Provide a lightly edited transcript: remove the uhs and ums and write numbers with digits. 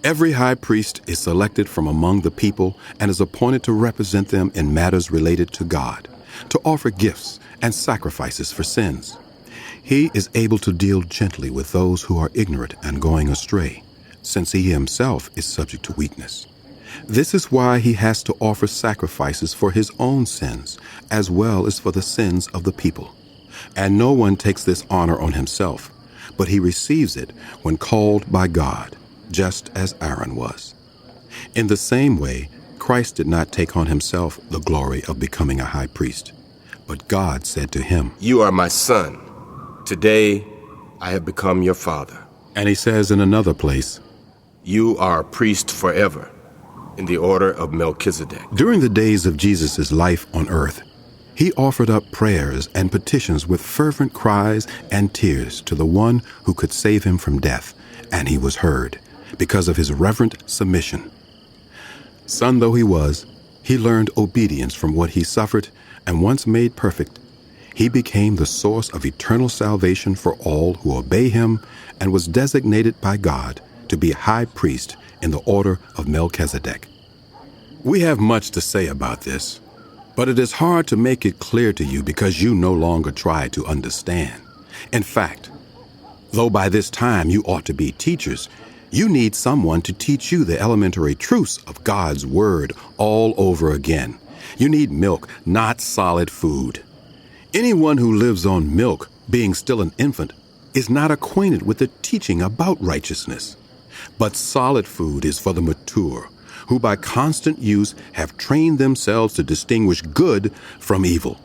Every high priest is selected from among the people and is appointed to represent them in matters related to God, to offer gifts and sacrifices for sins. He is able to deal gently with those who are ignorant and going astray, since he himself is subject to weakness. This is why he has to offer sacrifices for his own sins, as well as for the sins of the people. And no one takes this honor on himself, but he receives it when called by God, just as Aaron was. In the same way, Christ did not take on himself the glory of becoming a high priest, but God said to him, "You are my son. Today I have become your father." And he says in another place, "You are a priest forever, in the order of Melchizedek." During the days of Jesus' life on earth, he offered up prayers and petitions with fervent cries and tears to the one who could save him from death, and he was heard because of his reverent submission. Son though he was, he learned obedience from what he suffered, and once made perfect, he became the source of eternal salvation for all who obey him and was designated by God to be high priest in the order of Melchizedek. We have much to say about this, but it is hard to make it clear to you because you no longer try to understand. In fact, though by this time you ought to be teachers, you need someone to teach you the elementary truths of God's Word all over again. You need milk, not solid food. Anyone who lives on milk, being still an infant, is not acquainted with the teaching about righteousness. But solid food is for the mature, who by constant use have trained themselves to distinguish good from evil.